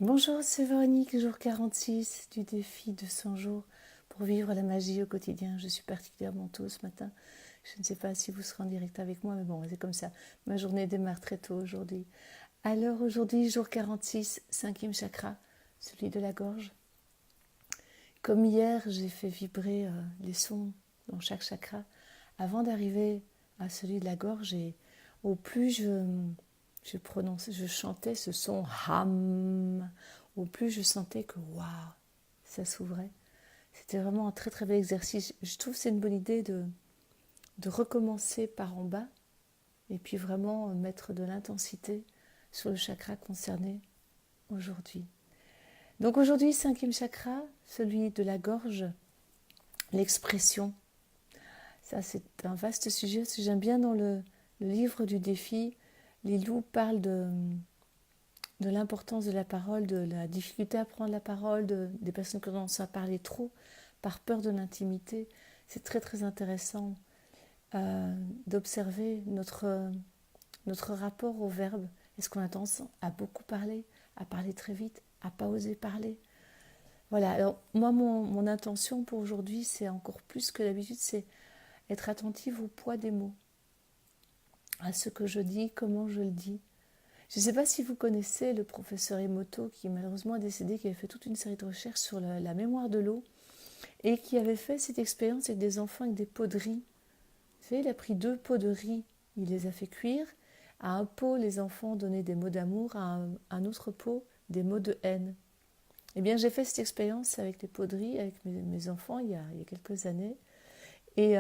Bonjour, c'est Véronique, jour 46 du défi de 100 jours pour vivre la magie au quotidien. Je suis particulièrement tôt ce matin. Je ne sais pas si vous serez en direct avec moi, mais bon, c'est comme ça. Ma journée démarre très tôt aujourd'hui. Alors aujourd'hui, jour 46, cinquième chakra, celui de la gorge. Comme hier, j'ai fait vibrer les sons dans chaque chakra avant d'arriver à celui de la gorge. Et au plus je chantais ce son ham, au plus je sentais que waouh, ça s'ouvrait. C'était vraiment un très très bel exercice. Je trouve que c'est une bonne idée de recommencer par en bas et puis vraiment mettre de l'intensité sur le chakra concerné aujourd'hui. Donc aujourd'hui, cinquième chakra, celui de la gorge, l'expression. Ça, c'est un vaste sujet. Parce que j'aime bien dans le livre du défi, Lilou parle de l'importance de la parole, de la difficulté à prendre la parole, des personnes qui commencent à parler trop par peur de l'intimité. C'est très très intéressant d'observer notre rapport au verbe. Est-ce qu'on a tendance à beaucoup parler, à parler très vite, à pas oser parler? Voilà, alors moi mon intention pour aujourd'hui, c'est encore plus que d'habitude, c'est être attentive au poids des mots, à ce que je dis, comment je le dis. Je ne sais pas si vous connaissez le professeur Emoto qui malheureusement est décédé, qui avait fait toute une série de recherches sur la mémoire de l'eau et qui avait fait cette expérience avec des enfants avec des pots de riz. Vous savez, il a pris 2 pots de riz, il les a fait cuire. À un pot, les enfants donnaient des mots d'amour, à un autre pot, des mots de haine. Eh bien, j'ai fait cette expérience avec les pots de riz, avec mes enfants, il y a quelques années. Et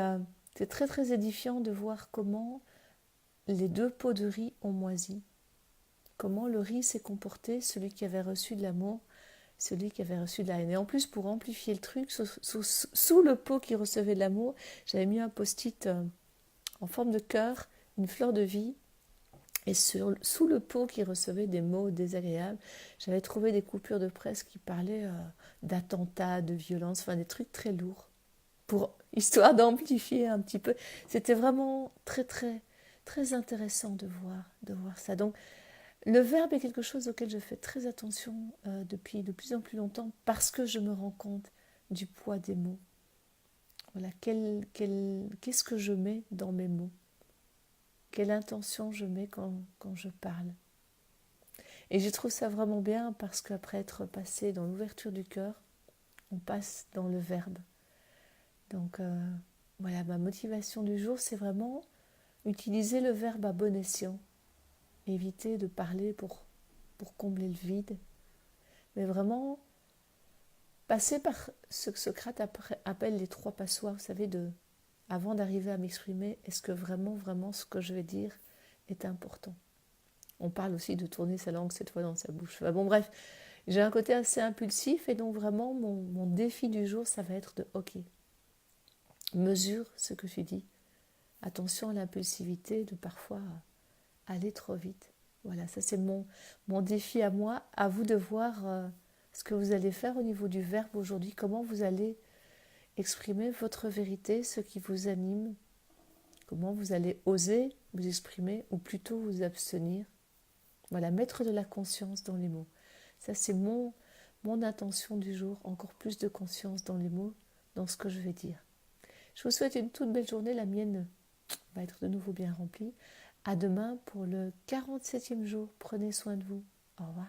c'est très, très édifiant de voir comment les 2 pots de riz ont moisi. Comment le riz s'est comporté, celui qui avait reçu de l'amour, celui qui avait reçu de la haine. Et en plus, pour amplifier le truc, sous le pot qui recevait de l'amour, j'avais mis un post-it en forme de cœur, une fleur de vie. Et sous le pot qui recevait des mots désagréables, j'avais trouvé des coupures de presse qui parlaient d'attentats, de violence, enfin des trucs très lourds, histoire d'amplifier un petit peu. C'était vraiment très très très intéressant de voir ça. Donc le verbe est quelque chose auquel je fais très attention depuis de plus en plus longtemps parce que je me rends compte du poids des mots. Voilà, qu'est-ce que je mets dans mes mots? Quelle intention je mets quand je parle? Et je trouve ça vraiment bien parce qu'après être passé dans l'ouverture du cœur, on passe dans le verbe. Donc voilà, ma motivation du jour, c'est vraiment utiliser le verbe à bon escient. Éviter de parler pour combler le vide, mais vraiment passer par ce que Socrate appelle les 3 passoires, vous savez, avant d'arriver à m'exprimer, est-ce que vraiment, vraiment ce que je vais dire est important? On parle aussi de tourner sa langue cette fois dans sa bouche. Enfin, bon, bref, j'ai un côté assez impulsif et donc vraiment mon défi du jour, ça va être de ok, mesure ce que tu dis. Attention à l'impulsivité de parfois aller trop vite. Voilà, ça c'est mon défi à moi. À vous de voir ce que vous allez faire au niveau du verbe aujourd'hui, comment vous allez exprimer votre vérité, ce qui vous anime, comment vous allez oser vous exprimer ou plutôt vous abstenir. Voilà, mettre de la conscience dans les mots. Ça c'est mon intention du jour, encore plus de conscience dans les mots, dans ce que je vais dire. Je vous souhaite une toute belle journée, la mienne va être de nouveau bien remplie. À demain pour le 47e jour. Prenez soin de vous. Au revoir.